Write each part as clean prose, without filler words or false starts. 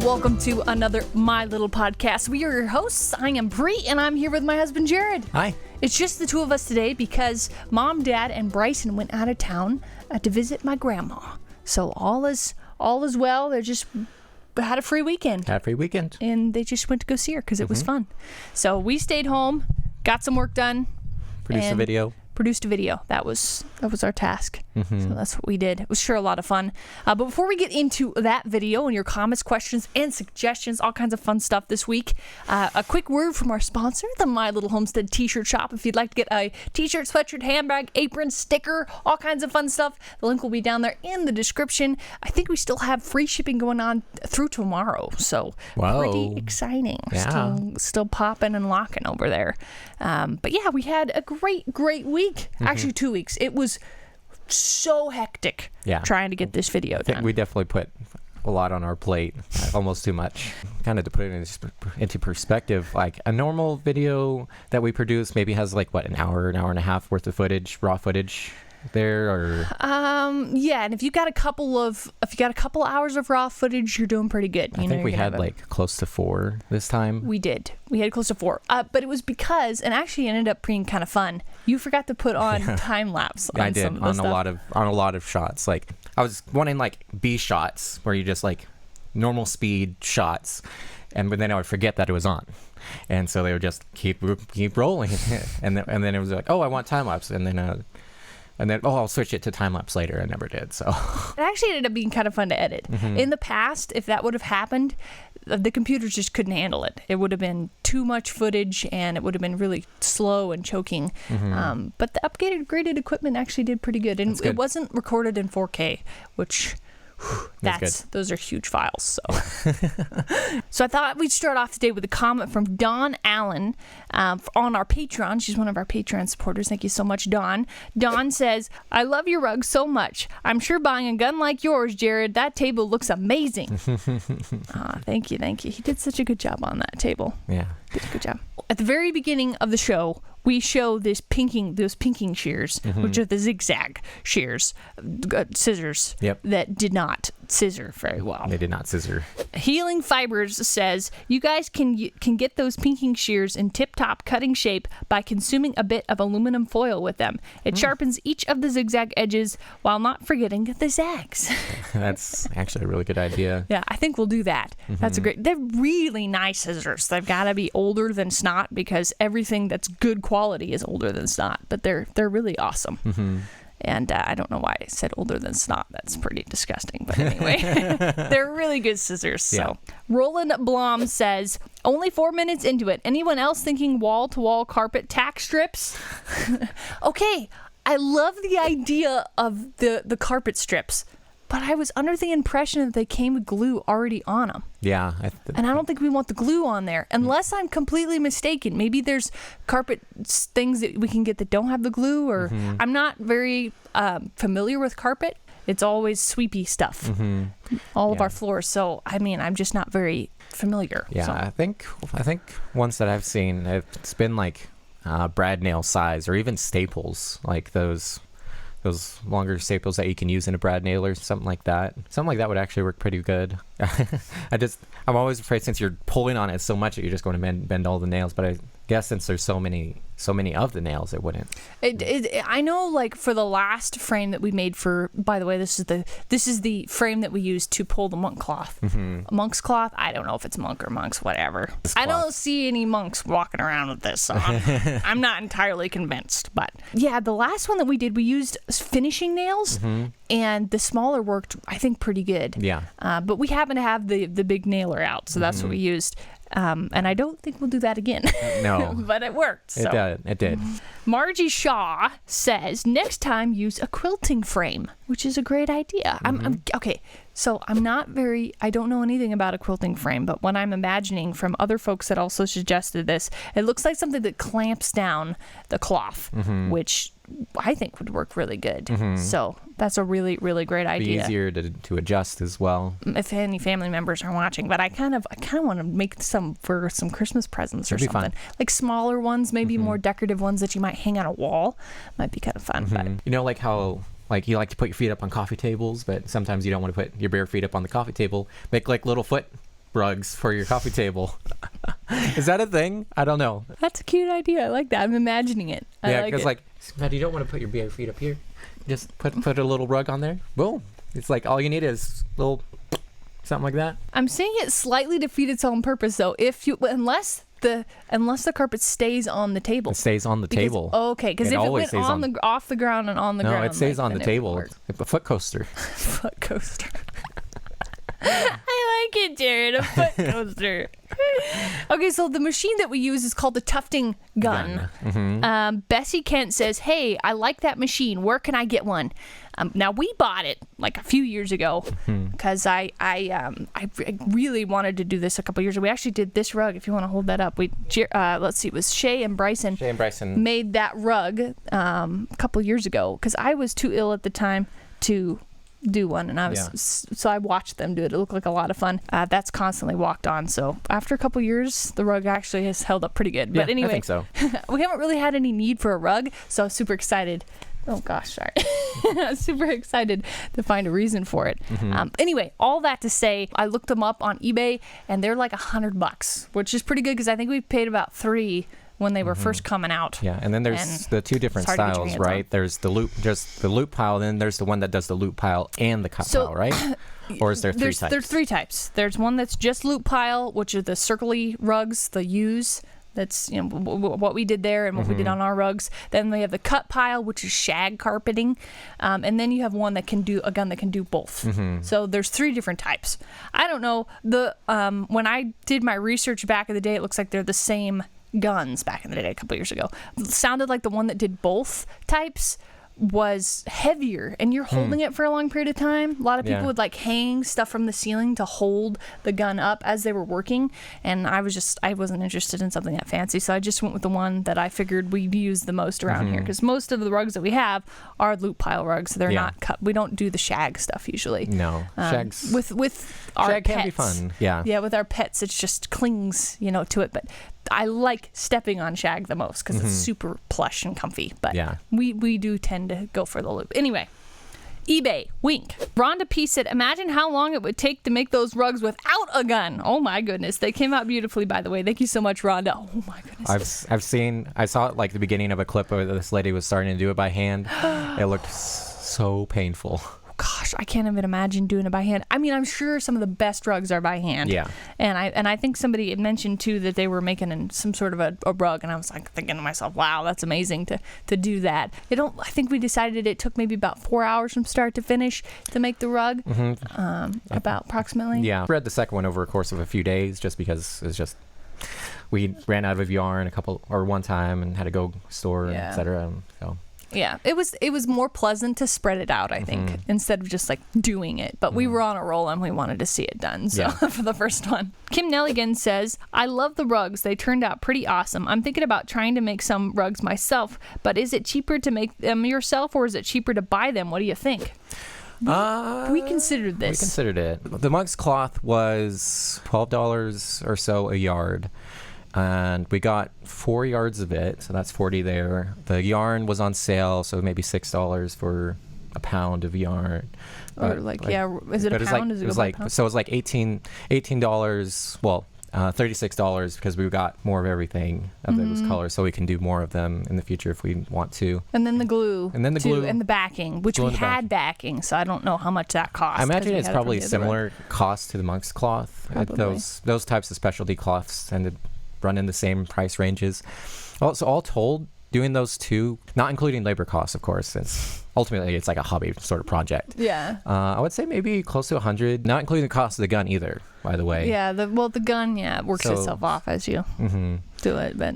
welcome to another My Little Podcast. We are your hosts. I am Bree, and I'm here with my husband, Jared. Hi. It's just the two of us today because Mom, Dad, and Bryson went out of town to visit my grandma. So all is well. They just had a free weekend. And they just went to go see her because it was fun. So we stayed home, got some work done. Produced a video. That was our task. So that's what we did. It was sure a lot of fun. But before we get into that video and your comments, questions, and suggestions, all kinds of fun stuff this week, a quick word from our sponsor, the MyLittleHomestead t-shirt shop. If you'd like to get a t-shirt, sweatshirt, handbag, apron, sticker, all kinds of fun stuff, the link will be down there in the description. I think we still have free shipping going on through tomorrow. So pretty exciting. Yeah. Still popping and locking over there. But yeah, we had a great week. Actually 2 weeks. It was so hectic trying to get this video done. We definitely put a lot on our plate, almost too much. Kind of to put it into perspective, like a normal video that we produce maybe has like an hour and a half worth of footage, raw footage there, or and if you got a couple hours of raw footage, you're doing pretty good. I think we had like close to 4 this time. We had close to 4, but it was because, and actually ended up being kind of fun, you forgot to put on time lapse on some of the stuff. on a lot of shots. Like I was wanting like B shots where you just like normal speed shots, but then I would forget that it was on. And so they would just keep rolling and then it was like, oh, I want time lapse, and then I'll switch it to time-lapse later. I never did, so. It actually ended up being kind of fun to edit. In the past, if that would have happened, the computers just couldn't handle it. It would have been too much footage, and it would have been really slow and choking. But the upgraded equipment actually did pretty good. And it wasn't recorded in 4K, which... those are huge files. So I thought we'd start off today with a comment from Dawn Allen on our Patreon. She's one of our Patreon supporters. Thank you so much, Dawn. Dawn says, "I love your rug so much. I'm sure buying a gun like yours, Jared, that table looks amazing." Thank you. He did such a good job on that table. Yeah. Did a good job. At the very beginning of the show, we show those pinking shears, which are the zigzag shears, scissors that did not scissor very well. They did not scissor. Healing Fibers says, you guys can get those pinking shears in tip-top cutting shape by consuming a bit of aluminum foil with them. It sharpens each of the zigzag edges while not forgetting the zags. That's actually a really good idea. Yeah, I think we'll do that. They're really nice scissors. They've got to be older than snot because everything that's good quality is older than snot, but they're really awesome. And I don't know why I said older than snot. That's pretty disgusting. But anyway, they're really good scissors. So Roland Blom says, only 4 minutes into it. Anyone else thinking wall-to-wall carpet tack strips? Okay, I love the idea of the carpet strips. But I was under the impression that they came with glue already on them. Yeah. And I don't think we want the glue on there. Unless I'm completely mistaken. Maybe there's carpet things that we can get that don't have the glue. Or I'm not very familiar with carpet. It's always sweepy stuff. All of our floors. So, I mean, I'm just not very familiar. Yeah, so. I think ones that I've seen, it's been like brad nail size or even staples, like those longer staples that you can use in a brad nail or something like that. Something like that would actually work pretty good. I'm always afraid, since you're pulling on it so much that you're just going to bend all the nails, but I guess since there's so many of the nails, it wouldn't. I know, like, for the last frame that we made for, by the way, this is the frame that we used to pull the monk cloth. Monk's cloth? I don't know if it's monk or monks, whatever. I don't see any monks walking around with this, so I'm not entirely convinced. But yeah, the last one that we did, we used finishing nails, and the smaller worked, I think, pretty good. Yeah. But we happen to have the big nailer out, so that's what we used. And I don't think we'll do that again. No. But it worked. So. It did. Margie Shaw says, next time use a quilting frame, which is a great idea. I'm okay. So I don't know anything about a quilting frame, but when I'm imagining from other folks that also suggested this, it looks like something that clamps down the cloth, which I think would work really good. So that's a really, really great idea. Be easier to adjust as well. If any family members are watching, but I kind of want to make some for some Christmas presents or something. Like smaller ones, maybe more decorative ones that you might hang on a wall. Might be kind of fun. But you know, like how you like to put your feet up on coffee tables, but sometimes you don't want to put your bare feet up on the coffee table. Make like little foot rugs for your coffee table. Is that a thing? I don't know. That's a cute idea. I like that. I'm imagining it. Yeah, because like, Matt, you don't want to put your bare feet up here. Just put a little rug on there. Boom. It's like all you need is a little something like that. I'm saying it slightly defeats its own purpose though. Unless the carpet stays on the table. It stays on the table. Okay, because if it went off the ground and on the ground. No, it stays on the table. It's a foot coaster. Foot coaster. I like it, Jared. A foot coaster. Okay, so the machine that we use is called the Tufting gun. Mm-hmm. Bessie Kent says, "Hey, I like that machine. Where can I get one?" Now we bought it like a few years ago because I really wanted to do this a couple years ago. We actually did this rug. If you want to hold that up, let's see, it was Shay and Bryson made that rug a couple years ago because I was too ill at the time to do one, and so I watched them do it. It looked like a lot of fun. That's constantly walked on, so after a couple years the rug actually has held up pretty good. But anyway, I think so. We haven't really had any need for a rug, so I was super excited. Oh gosh, sorry. I was super excited to find a reason for it. Anyway, all that to say, I looked them up on eBay and they're like $100, which is pretty good because I think we paid about $3 when they were first coming out. Yeah, and then there's the two different styles, right? There's the loop pile, then there's the one that does the loop pile and the cut pile, right? Or is there three types? There's 3 types. There's one that's just loop pile, which are the circly rugs, the U's. That's what we did there and what we did on our rugs. Then we have the cut pile, which is shag carpeting, and then you have one that can do both. So there's 3 different types. I don't know when I did my research back in the day, it looks like they're the same guns back in the day a couple years ago. It sounded like the one that did both types was heavier and you're holding it for a long period of time. A lot of people would like hang stuff from the ceiling to hold the gun up as they were working, and I wasn't interested in something that fancy, so I just went with the one that I figured we'd use the most around here, because most of the rugs that we have are loop pile rugs. They're not cut. We don't do the shag stuff usually. No, shags with our shag pets can be fun. Yeah, with our pets it just clings to it, but I like stepping on shag the most because it's super plush and comfy. But we do tend to go for the loop. Anyway, eBay, wink. Rhonda P said, "Imagine how long it would take to make those rugs without a gun." Oh my goodness. They came out beautifully, by the way. Thank you so much, Rhonda. Oh my goodness. I saw it like the beginning of a clip where this lady was starting to do it by hand. It looked so painful. Gosh, I can't even imagine doing it by hand. I mean, I'm sure some of the best rugs are by hand. Yeah. And I think somebody had mentioned too that they were making some sort of a rug, and I was like thinking to myself, wow, that's amazing to do that. I think we decided it took maybe about 4 hours from start to finish to make the rug. About approximately. Yeah. I read the second one over a course of a few days just because it's just we ran out of yarn one time and had to go store, etc. So. Yeah, it was more pleasant to spread it out, I think, instead of just like doing it. But we were on a roll and we wanted to see it done. So for the first one. Kim Nelligan says, "I love the rugs. They turned out pretty awesome. I'm thinking about trying to make some rugs myself, but is it cheaper to make them yourself or is it cheaper to buy them? What do you think?" We considered this. We considered it. The mugs cloth was $12 or so a yard. And we got 4 yards of it, so that's $40 there. The yarn was on sale, so maybe $6 for a pound of yarn. Or is it a pound? It was like $18. Well, $36 because we got more of everything of those colors, so we can do more of them in the future if we want to. And then the glue. And the backing, which we had backing, so I don't know how much that cost. I imagine it's probably similar cost to the monk's cloth. Those types of specialty cloths tend to run in the same price ranges. Also, all told, doing those two, not including labor costs, of course, since ultimately it's like a hobby sort of project. Yeah. I would say maybe close to $100, not including the cost of the gun either, by the way. Yeah. The gun, works itself off as you do it, but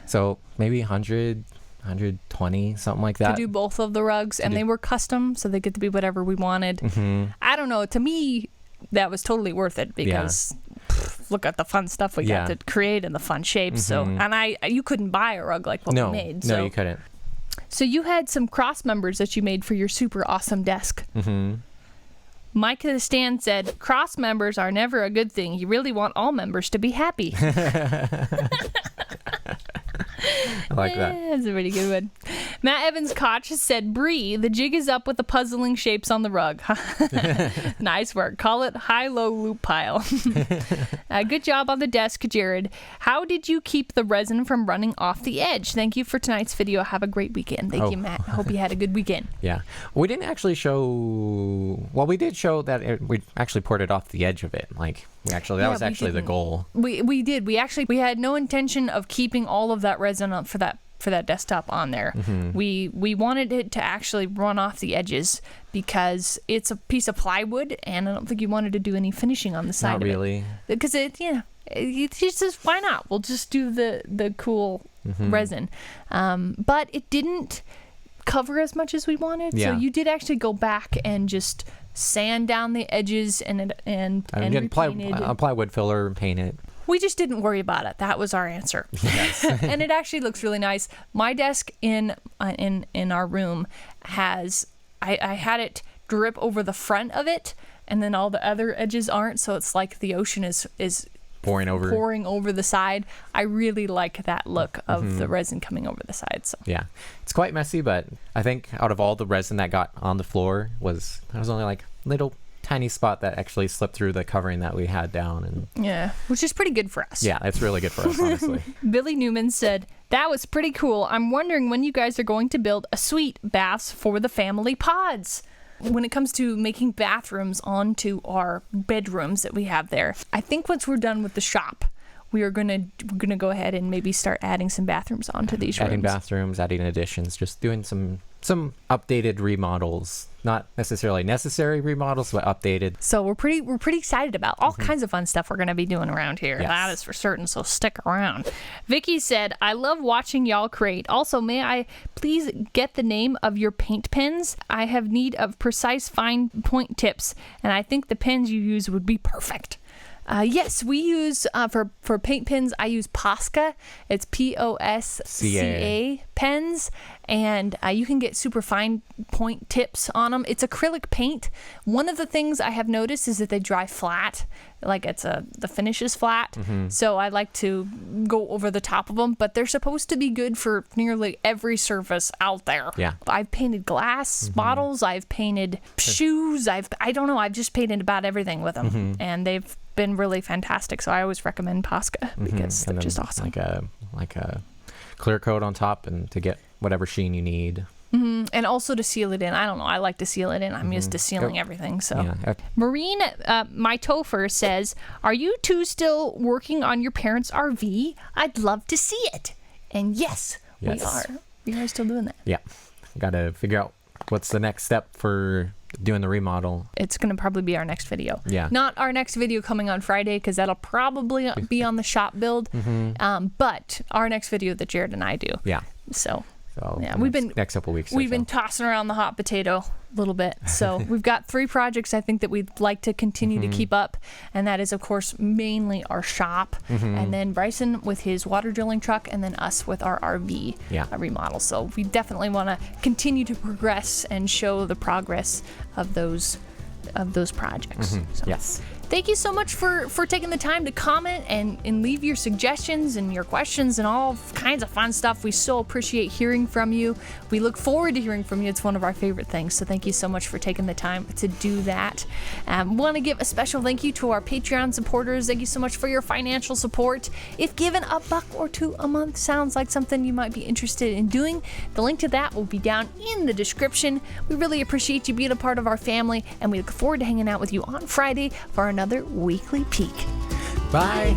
so maybe 100, 120, something like that. To do both of the rugs, and they were custom, so they get to be whatever we wanted. I don't know. To me, that was totally worth it because. Look at the fun stuff we got to create and the fun shapes. So, and you couldn't buy a rug like what we made. No, you couldn't. So you had some cross members that you made for your super awesome desk. Mike the Stand said, "Cross members are never a good thing. You really want all members to be happy." I like that. That's a pretty good one. Matt Evans Koch said, Bree, the jig is up with the puzzling shapes on the rug. Nice work. Call it high-low loop pile. Good job on the desk, Jared. How did you keep the resin from running off the edge? Thank you for tonight's video. Have a great weekend. Thank you, Matt. Hope you had a good weekend. Yeah. We didn't actually show... Well, we did show that we actually poured it off the edge of it. Like, that was actually the goal. We did. We had no intention of keeping all of that resin up for that desktop on there. We wanted it to actually run off the edges because it's a piece of plywood, and I don't think you wanted to do any finishing on the side Not of really. it. Because it's just, why not? We'll just do the cool resin. But it didn't cover as much as we wanted. Yeah. So you did actually go back and just sand down the edges and get plywood filler and paint it. We just didn't worry about it. That was our answer. Yes. And it actually looks really nice. My desk in our room has, I had it drip over the front of it, and then all the other edges aren't. So it's like the ocean is pouring over the side. I really like that look of the resin coming over the side. So yeah, it's quite messy, but I think out of all the resin that got on the floor there was only like little tiny spot that actually slipped through the covering that we had down, and yeah, which is pretty good for us. Yeah, it's really good for us, honestly. Billy Newman said, that was pretty cool. I'm wondering when you guys are going to build a suite baths for the family pods. When it comes to making bathrooms onto our bedrooms that we have there, I think once we're done with the shop, we're gonna go ahead and maybe start adding some bathrooms onto these rooms. Adding bathrooms, adding additions, just doing some updated remodels. Not necessarily necessary remodels, but updated. So we're pretty excited about all kinds of fun stuff we're going to be doing around here. Yes. That is for certain, so stick around. Vicky said, I love watching y'all create. Also, may I please get the name of your paint pens? I have need of precise fine point tips, and I think the pens you use would be perfect. Yes, we use, for paint pens, I use Posca. It's Posca pens. And you can get super fine point tips on them. It's acrylic paint. One of the things I have noticed is that they dry flat. Like the finish is flat. So I like to go over the top of them. But they're supposed to be good for nearly every surface out there. Yeah. I've painted glass bottles. I've painted shoes. I've just painted about everything with them. And they've been really fantastic. So I always recommend Posca because they're just awesome. Like a clear coat on top, and to get whatever sheen you need. And also to seal it in. I don't know. I like to seal it in. I'm used to sealing everything. So, yeah. Maureen, my Topher says, "Are you two still working on your parents' RV? I'd love to see it." And yes, we are. We are still doing that. Yeah, got to figure out what's the next step for doing the remodel. It's going to probably be our next video. Yeah. Not our next video coming on Friday, because that'll probably be on the shop build. But our next video that Jared and I do. Yeah. So yeah, next couple weeks. We've been tossing around the hot potato a little bit. So we've got 3 projects I think that we'd like to continue to keep up, and that is of course mainly our shop, and then Bryson with his water drilling truck, and then us with our RV remodel. So we definitely want to continue to progress and show the progress of those projects. So. Yes. Thank you so much for taking the time to comment and leave your suggestions and your questions and all kinds of fun stuff. We so appreciate hearing from you. We look forward to hearing from you. It's one of our favorite things. So thank you so much for taking the time to do that. Want to give a special thank you to our Patreon supporters. Thank you so much for your financial support. If given $1 or $2 a month sounds like something you might be interested in doing, the link to that will be down in the description. We really appreciate you being a part of our family, and we look forward to hanging out with you on Friday for another weekly peek. Bye.